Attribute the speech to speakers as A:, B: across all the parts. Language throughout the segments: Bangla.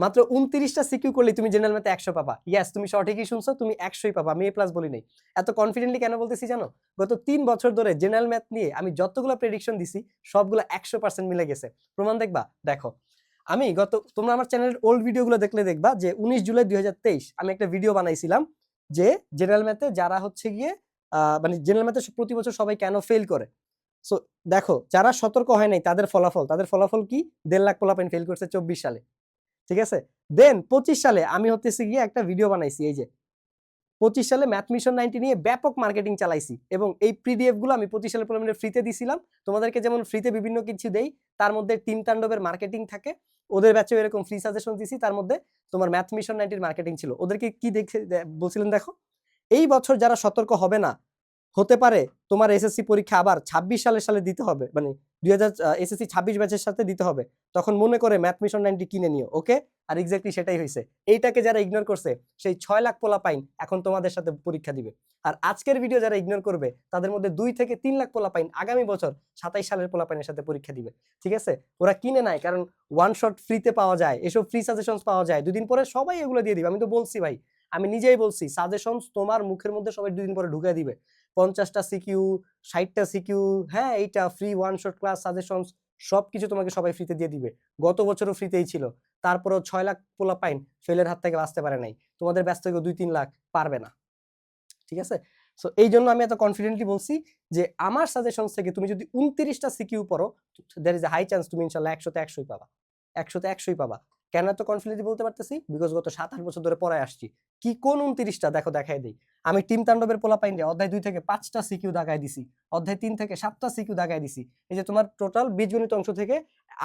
A: মাত্র 29টা সিকিউ করলে তুমি জেনারেল ম্যাথে 100 পাবা। ইয়েস, তুমি সঠিকই শুনছো, তুমি 100ই পাবা। আমি A+ বলি নাই। এত কনফিডেন্টলি কেন বলতেছি জানো? গত 3 বছর ধরে জেনারেল ম্যাথ নিয়ে আমি যতগুলো প্রেডিকশন দিছি সবগুলো 100% মিলে গেছে। প্রমাণ দেখবা? দেখো। আমি তোমরা আমার চ্যানেলের ওল্ড ভিডিওগুলো দেখলে দেখবা যে 19 জুলাই 2023 আমি একটা ভিডিও বানাইছিলাম যে জেনারেল ম্যাথে যারা হচ্ছে গিয়ে মানে জেনারেল ম্যাথে প্রতি বছর সবাই কেন ফেল করে। সো দেখো, যারা সতর্ক হয় নাই তাদের ফলাফল কি? 1.5 লাখ পোলাপাইন ফেল করছে 24 সালে। ঠিক আছে? দেন 25 সালে আমি হতেছে গিয়ে একটা ভিডিও বানাইছি, এই যে 25 সালে ম্যাথ মিশন 90 নিয়ে ব্যাপক মার্কেটিং চালাইছি এবং এই পিডিএফ গুলো আমি 25 সালে প্রথমে ফ্রিতে দিছিলাম। তোমাদেরকে যেমন ফ্রিতে বিভিন্ন কিছু দেই, তার মধ্যে টিম তাণ্ডবের মার্কেটিং থাকে। ওদের ব্যাচেও এরকম ফ্রি সাজেশন দিছি, তার মধ্যে তোমার ম্যাথ মিশন 90 এর মার্কেটিং ছিল। ওদেরকে কি দেখে বলছিলেন দেখো, এই বছর যারা সতর্ক হবে না, হতে পারে তোমার এসএসসি পরীক্ষা আবার 26 সালে দিতে হবে, মানে 2000 এসএসসি 26 ব্যাচের সাথে দিতে হবে। তখন মনে করে ম্যাথ মিশন 90 কিনে নিও, ওকে? আর এক্স্যাক্টলি সেটাই হয়েছে। এইটাকে যারা ইগনোর করছে, সেই 6 লাখ পোলাপাইন এখন তোমাদের সাথে পরীক্ষা দিবে। আর আজকের ভিডিও যারা ইগনোর করবে, তাদের মধ্যে 2 থেকে 3 লাখ পোলাপাইন আগামী বছর 27 সালের পোলাপাইনের সাথে পরীক্ষা দিবে। ঠিক আছে? ওরা কিনে নেয় কারণ ওয়ান শট ফ্রিতে পাওয়া যায়, এসব ফ্রি সাজেশনস পাওয়া যায়। 2 দিন পরে সবাই এগুলো দিয়ে দিবে। আমি তো বলছি ভাই, আমি নিজেই বলছি সাজেশনস তোমার মুখের মধ্যে সবাই 2 দিন পরে ঢুকিয়ে দিবে। 50টা সিকিউ, 60টা সিকিউ, হ্যাঁ এইটা free one shot class suggestions সবকিছু তোমাকে সবাই ফ্রিতে দিয়ে দিবে। গত বছরও ফ্রিতেই ছিল। তারপরেও 6 লাখ পোলাপাইন ফেলের হাত থেকে বাঁচতে পারে নাই। তোমাদের ব্যাচ থেকে 2-3 লাখ পারবে না। ঠিক আছে? সো এই জন্য আমি এত কনফিডেন্টলি বলছি যে আমার সাজেশনস থেকে তুমি যদি 29টা সিকিউ পড়ো, there is a high chance তুমি ইনশাআল্লাহ 100 তে 100ই পাবা। 100 তে 100ই পাবা। কেন এত কনফিডেন্টলি বলতে পারতেছি? বিকজ গত 7-8 বছর ধরে পড়ায় আসছি। কি কোন 29টা দেখো দেখাই দেই। আমি টিম তাণ্ডবের পোলাপাইনরে অধ্যায় 2 থেকে 5টা সিকিউ দাগায় দিছি। অধ্যায় 3 থেকে 7টা সিকিউ দাগায় দিছি। এই যে তোমার টোটাল বীজগণিত অংশ থেকে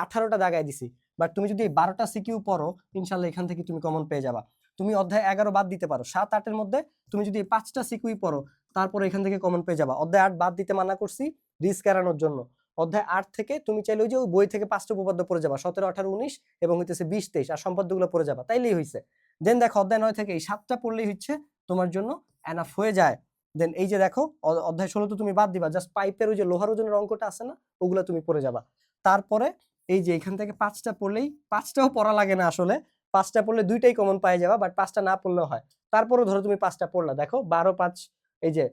A: 18টা দাগায় দিছি। বাট তুমি যদি 12টা সিকিউ পড়ো, ইনশাআল্লাহ এখান থেকে তুমি কমন পেয়ে যাবা। তুমি অধ্যায় 11 বাদ দিতে পারো। 7-8 এর মধ্যে তুমি যদি 5টা সিকিউই পড়ো, তারপরে এখান থেকে কমন পেয়ে যাবা। অধ্যায় 8 বাদ দিতে মানা করছি রিস্ক এড়ানোর জন্য। অধ্যায় 8 থেকে তুমি চাইলে ওই যে ওই বই থেকে 5টা উপপাদ্য পড়ে যাবা, 17, 18, 19 এবং হইতেছে 20, 23 আর সম্পাদ্যগুলো পড়ে যাবা, তাইলেই হইছে। দেন দেখো অধ্যায় 9 থেকে এই 7টা পড়লেই হচ্ছে তোমার জন্য এনাফ হয়ে যায়। দেন এই যে দেখো অধ্যায় 16 তো তুমি বাদ দিবা, জাস্ট পাইপের ওই যে লোহার ওজনের অঙ্কটা আছে না, ওগুলা তুমি পড়ে যাবা। তারপরে এই যে এখান থেকে 5টা পড়লেই, 5টাও পড়া লাগে না আসলে, 5টা পড়লে 2টাই কমন পাই যাবা, বাট 5টা না পড়লেও হয়। তারপরে ধরো তুমি 5টা পড়লা, দেখো 12, 5, এই যে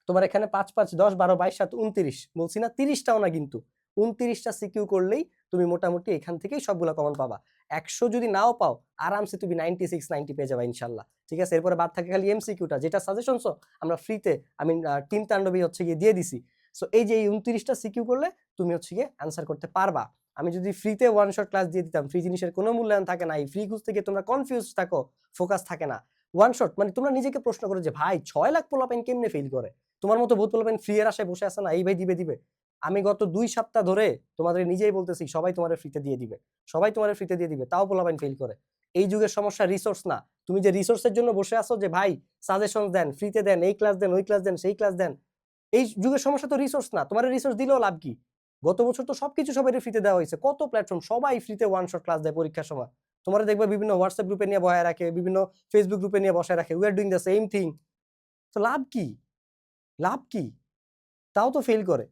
A: তোমার এখানে 5, 5, 10, 12, 22, 7, 29 বলছি না, 30টাও না কিন্তু 29টা সিকিউ করলেই তুমি মোটামুটি এখান থেকেই সবগুলো কমন পাবা। 100 যদি নাও পাও, আরামসে তুমি 96, 90 পেয়ে যাবা ইনশাল্লাহ। ঠিক আছে? এরপরে বাদ থাকে খালি এমসিকিউটা, যেটা সাজেশনস আমরা ফ্রিতে আমি টিম তাণ্ডবী হচ্ছে গিয়ে দিয়ে দিছি। সো এই যে এই 29টা সিকিউ করলে তুমি হচ্ছে গিয়ে অ্যান্সার করতে পারবা। আমি যদি ফ্রিতে ওয়ান শট ক্লাস দিয়ে দিতাম, ফ্রি জিনিসের কোনো মূল্যায়ন থাকে না, এই ফ্রি খুঁজতে গিয়ে তোমরা কনফিউজ থাকো, ফোকাস থাকে না। ওয়ান শট মানে তোমরা নিজেকে প্রশ্ন করো যে ভাই 6 লাখ পোলাপাইন কেমনে ফেল করে? তোমার মতো বহুত পোলাপাইন ফ্রি এর আশায় বসে আছে না, এই ভাই দিবে দিবে। আমি গত 2 সপ্তাহ ধরে তোমাদের নিজেই বলতেছি সবাই তোমার ফ্রিতে দিয়ে দিবে, সবাই তোমার ফ্রিতে দিয়ে দিবে, তাও পোলাপাইন ফেল করে। এই যুগের সমস্যা রিসোর্স না। তুমি যে রিসোর্সের জন্য বসে আছো যে ভাই সাজেশন দেন, ফ্রিতে দেন, এই ক্লাস দেন, ওই ক্লাস দেন, সেই ক্লাস দেন, এই যুগের সমস্যা তো রিসোর্স না। তোমার রিসোর্স দিলেও লাভ কি? গত বছর তো সবকিছু সবাই ফ্রিতে দেওয়া হয়েছে, কত প্ল্যাটফর্ম সবাই ফ্রিতে ওয়ান শট ক্লাস দেয় পরীক্ষার সময়। তোমরা দেখবে বিভিন্ন হোয়াটসঅ্যাপ গ্রুপে নিয়ে বসায় রাখে, বিভিন্ন ফেসবুক গ্রুপে নিয়ে বসায় রাখে, we are doing the same thing. তো লাভ কি? লাভ কি? তাও তো ফেল করে।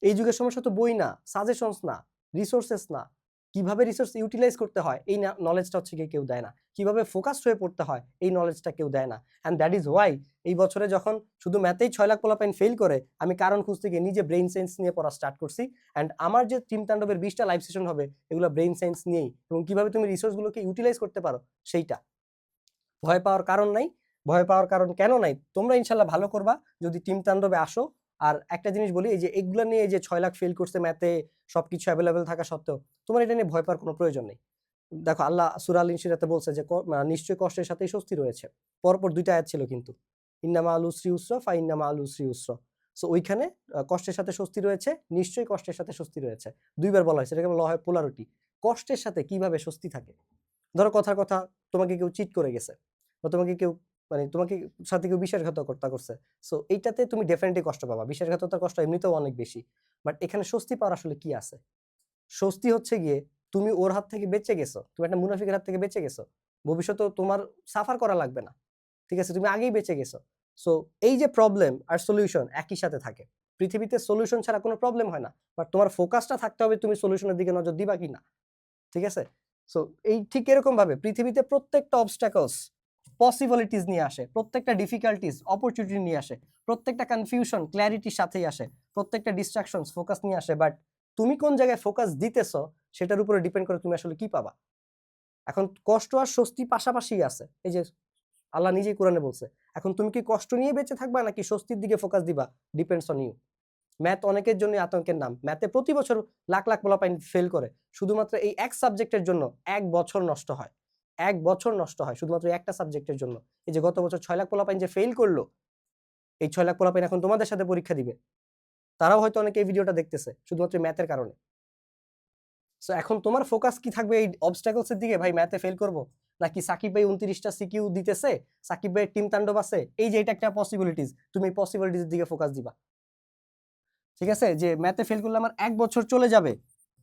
A: এই যুগের সমস্যা তো বই না, সাজেশনস না, রিসোর্সেস না। কিভাবে রিসোর্স ইউটিলাইজ করতে হয় এই নলেজটা হচ্ছে গিয়ে কেউ দেয় না। কিভাবে ফোকাসড হয়ে পড়তে হয় এই নলেজটা কেউ দেয় না। অ্যান্ড দ্যাট ইজ ওয়াই এই বছরে যখন শুধু ম্যাথেই 6 লাখ পোলাপাইন ফেল করে, আমি কারণ খুঁজতে গিয়ে নিজে ব্রেইন সায়েন্স নিয়ে পড়া স্টার্ট করছি। অ্যান্ড আমার যে টিম তাণ্ডবের 20টা লাইভ সেশন হবে, এগুলো ব্রেইন সায়েন্স নিয়েই, এবং কিভাবে তুমি রিসোর্সগুলোকে ইউটিলাইজ করতে পারো সেইটা। ভয় পাওয়ার কারণ নাই। ভয় পাওয়ার কারণ কেন নাই? তোমরা ইনশাল্লাহ ভালো করবা যদি টিম তাণ্ডবে আসো। আর একটা জিনিস বলি, এই যে এগুলো নিয়ে যে 6 লাখ ফেল করছে ম্যাথে, সবকিছু অ্যাভেলেবেল থাকা সত্ত্বেও তোমার এটা নিয়ে ভয় পাওয়ার কোনো প্রয়োজন নেই। দেখো আল্লাহ সূরা আল ইনশিরাতে বলছে যে নিশ্চয়ই কষ্টের সাথেই স্বস্তি রয়েছে। পরপর 2টা আয়াত ছিল কিন্তু, ইন্নামা আল উসরি ইউসরা ফা ইন্নামা আল উসরি ইউসরা। সো ওইখানে কষ্টের সাথে স্বস্তি রয়েছে, নিশ্চয়ই কষ্টের সাথে স্বস্তি রয়েছে, 2বার বলা হয়েছে। এটাকে বলা হয় পোলারিটি। কষ্টের সাথে কিভাবে স্বস্তি থাকে? ধরো কথার কথা, তোমাকে কেউ চিট করে গেছে, বা তোমাকে কেউ মানে তোমাকে সাথে কেউ বিশ্বাসঘাতকতা করছে। সো এইটাতে তুমি ডেফিনেটলি কষ্ট পাবা। বিশ্বাসঘাতকতার কষ্ট এমনিতেও অনেক বেশি। বাট এখানে স্বস্তি পাওয়ার আসলে কি আছে? স্বস্তি হচ্ছে গিয়ে তুমি ওর হাত থেকে বেঁচে গেছো, তুমি একটা মুনাফিকের হাত থেকে বেঁচে গেছো, ভবিষ্যতে তোমার সাফার করা লাগবে না। ঠিক আছে? তুমি আগেই বেঁচে গেছো। সো এই যে প্রবলেম আর সলিউশন একই সাথে থাকে। পৃথিবীতে সলিউশন ছাড়া কোনো প্রবলেম হয় না, বাট তোমার ফোকাসটা থাকতে হবে তুমি সলিউশনের দিকে নজর দিবা কি না। ঠিক আছে? সো এই ঠিক এরকম ভাবে পৃথিবীতে প্রত্যেকটা অবস্টাকলস পসিবিলিটিস নিয়ে আসে, প্রত্যেকটা ডিফিকাল্টিস অপরচুনিটি নিয়ে আসে, প্রত্যেকটা কনফিউশন ক্ল্যারিটির সাথেই আসে, প্রত্যেকটা ডিস্ট্রাকশনস ফোকাস নিয়ে আসে। বাট তুমি কোন জায়গায় ফোকাস দিতেছো সেটার উপরে ডিপেন্ড করে তুমি আসলে কি পাবা। এখন কষ্ট আর স্বস্তি পাশাপাশি আছে, এই যে আল্লাহ নিজেই কোরআনে বলছে। এখন তুমি কি কষ্ট নিয়ে বেঁচে থাকবা নাকি স্বস্তির দিকে ফোকাস দিবা, ডিপেন্ডস অন ইউ। ম্যাথ অনেকের জন্য আতঙ্কের নাম। ম্যাথে প্রতি বছর লাখ লাখ পোলাপাইন ফেল করে, শুধুমাত্র এই এক সাবজেক্টের জন্য 1 বছর নষ্ট হয়। 1 বছর নষ্ট হয় শুধুমাত্র একটা সাবজেক্টের জন্য। এই যে গত বছর 6 লাখ পোলাপাইন যে ফেল করলো, এই 6 লাখ পোলাপাইন এখন তোমাদের সাথে পরীক্ষা দিবে। তারাও হয়তো অনেকে এই ভিডিওটা দেখতেছে শুধুমাত্র ম্যাথের কারণে। সো এখন তোমার ফোকাস কি থাকবে এই অবস্টাকলস এর দিকে, ভাই ম্যাথে ফেল করব, নাকি সাকিব ভাই 29টা সিকিউ দিতেছে, সাকিব ভাইয়ের টিম তাণ্ডব আছে, এই যে এটা একটা পসিবিলিটিস, তুমি পসিবিলিটিস এর দিকে ফোকাস দিবা। ঠিক আছে, যে ম্যাথে ফেল করলে আমার 1 বছর চলে যাবে,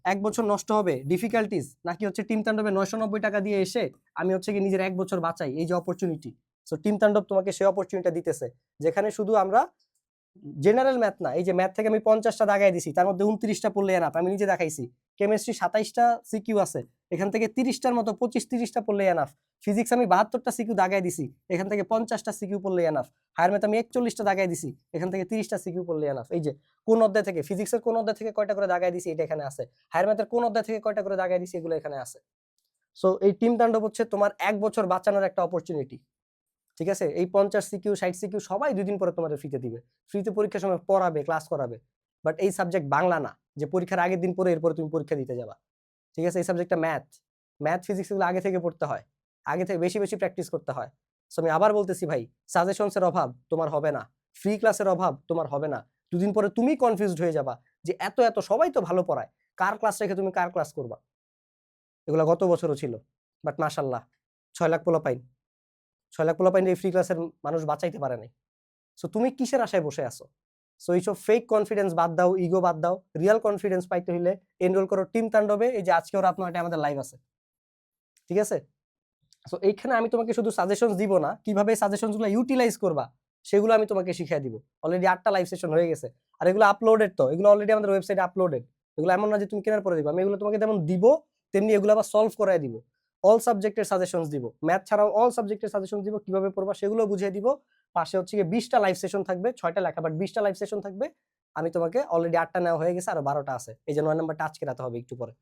A: 1 বছর নষ্ট হবে ডিফিকাল্টিস, নাকি হচ্ছে টিম তাণ্ডবে 990 টাকা দিয়ে এসে আমি হচ্ছে কি নিজের 1 বছর বাঁচাই, এই যে অপরচুনিটি। সো টিম তাণ্ডব তোমাকে সেই অপরচুনিটি দিতেছে, যেখানে শুধু আমরা জেনারেল ম্যাথ না, এই যে ম্যাথ থেকে আমি 50টা দাগাই দিছি, তার মধ্যে 29টা পড়লে এনাফ, আমি নিজে দেখাইছি। কেমিস্ট্রি 27টা সিকিউ আছে, এখান থেকে 30টার মতো 25-30টা পড়লে এনাফ। ফিজিক্স আমি 72টা সিকিউ দাগাই দিছি, এখান থেকে 50টা সিকিউ পড়লে এনাফ। হায়ার ম্যাথ আমি 41টা দাগাই দিছি, এখান থেকে 30টা সিকিউ পড়লে এনাফ। এই যে কোন অধ্যায় থেকে, ফিজিক্সের কোন অধ্যায় থেকে কয়টা করে দাগাই দিছি এটা এখানে আছে, হায়ার ম্যাথের কোন অধ্যায় থেকে কয়টা করে দাগাই দিছি এগুলো এখানে আছে। সো এই টিম তাণ্ডব হচ্ছে তোমার 1 বছর বাঁচানোর একটা অপরচুনিটি। ঠিক আছে, এই 50 সিকিউ 60 সিকিউ সবাই 2 দিন পরে তোমাদের ফ্রিতে দিবে, ফ্রিতে পরীক্ষার সময় পড়াবে, ক্লাস করাবে। বাট এই সাবজেক্ট বাংলা না যে পরীক্ষার আগের দিন পরে এরপরে তুমি পরীক্ষা দিতে যাবা। ঠিক আছে, এই সাবজেক্টটা ম্যাথ, ম্যাথ ফিজিক্স এগুলো আগে থেকে পড়তে হয়, আগে থেকে বেশি বেশি প্র্যাকটিস করতে হয়। সো আমি আবার বলতেছি ভাই, সাজেশনসের অভাব তোমার হবে না, ফ্রি ক্লাসের অভাব তোমার হবে না। 2 দিন পরে তুমি কনফিউজড হয়ে যাবা যে এত এত সবাই তো ভালো পড়ায়, কার ক্লাস রেখে তুমি কার ক্লাস করবা। এগুলো গত বছরও ছিল, বাট মাশাআল্লাহ 6 লাখ পোলাপাইন, 6 লাখ পোলাপাইন এই ফ্রি ক্লাসের মানুষ বাঁচাইতে পারে নাই। সো তুমি কিসের আশায় বসে আছো? সো এইসব ফেক কনফিডেন্স বাদ দাও, ইগো বাদ দাও। রিয়েল কনফিডেন্স পাইতে হলে এনরোল করো টিম তাণ্ডবে। এই যে আজকেও রাত 9টায় আমাদের লাইভ আছে, ঠিক আছে? সো এইখানে আমি তোমাকে শুধু সাজেশনস দিব না, কিভাবে সাজেশনস গুলো ইউটিলাইজ করবা সেগুলো আমি তোমাকে শিখিয়ে দিব। অলরেডি 8টা লাইভ সেশন হয়ে গেছে, আর এগুলো আপলোডেড, তো এগুলো অলরেডি আমাদের ওয়েবসাইটে আপলোডেড। এগুলো এমন না যে তুমি কেনার পরে দিবা, আমি এগুলো তোমাকে যেমন দিব তেমনি এগুলো আবার সলভ করায় দিব। অল সাবজেক্টের সাজেশনস দিব, ম্যাথ ছাড়াও অল সাবজেক্টের সাজেশন দিব, কিভাবে পড়বা সেগুলো বুঝিয়ে দিব। পাশে হচ্ছে গিয়ে 20টা লাইভ সেশন থাকবে, 6টা লেখা বাট 20টা লাইভ সেশন থাকবে। আমি তোমাকে অলরেডি 8টা নেওয়া হয়ে গেছে, আরো 12টা আছে। এই যে 9 নাম্বারটা আজকে রাতে হবে একটু পরে,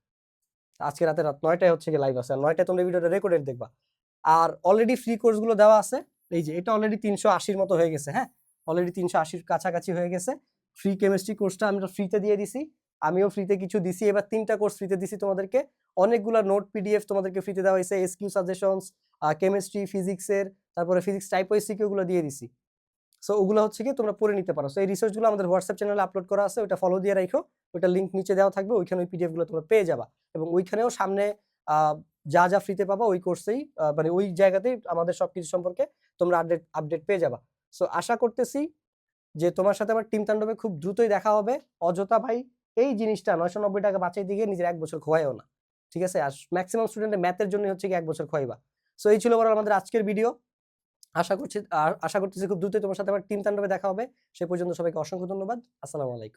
A: আজকে রাতে রাত 9টায় হচ্ছে গিয়ে লাইভ আছে, আর 9টায় তোমরা ভিডিওটা রেকর্ডেড দেখবা। আর অলরেডি ফ্রি কোর্স গুলো দেওয়া আছে, এই যে এটা অলরেডি 380-র মতো হয়ে গেছে। হ্যাঁ, অলরেডি 380-র কাছাকাছি হয়ে গেছে। ফ্রি কেমিস্ট্রি কোর্সটা আমরা ফ্রিতে দিয়ে দিছি, আমিও ফ্রিতে কিছু দিছি, এবার 3টা কোর্স ফ্রিতে দিছি তোমাদেরকে। অনেকগুলো নোট পিডিএফ তোমাদেরকে ফ্রিতে দেওয়া হয়েছে, এসকিউ সাজেশনস, কেমিস্ট্রি ফিজিক্সের, তারপরে ফিজিক্স টাইপ ওয়াইজ সিকিউ গুলো দিয়ে দিছি। সো ওগুলো হচ্ছে কি তোমরা পড়ে নিতে পারো। সো এই রিসার্চ গুলো আমাদের হোয়াটসঅ্যাপ চ্যানেলে আপলোড করা আছে, ওটা ফলো দিয়ে রাখো, ওটা লিংক নিচে দেওয়া থাকবে, ওইখানে ওই পিডিএফ গুলো তোমরা পেয়ে যাবা। এবং ওইখানেও সামনে যা যা ফ্রিতে পাবা ওই কোর্সেই, মানে ওই জায়গাতেই আমাদের সবকিছু সম্পর্কে তোমরা আপডেট পেয়ে যাবা। সো আশা করতেছি যে তোমার সাথে আমার টিম তাণ্ডবে খুব দ্রুতই দেখা হবে। অযথা ভাই এই জিনিসটা 990 টাকা বাঁচাই দিয়ে নিজের 1 বছর খোয়াইও না, ঠিক আছে? আর ম্যাক্সিমাম স্টুডেন্টের ম্যাথের জন্য হচ্ছে কি 1 বছর খোয়াইবা। সো এই ছিল বড় আমাদের আজকের ভিডিও। আশা করতেছি খুব দ্রুতই তোমার সাথে আমার টিম তাণ্ডবে দেখা হবে। সে পর্যন্ত সবাইকে অসংখ্য ধন্যবাদ। আসসালামু আলাইকুম।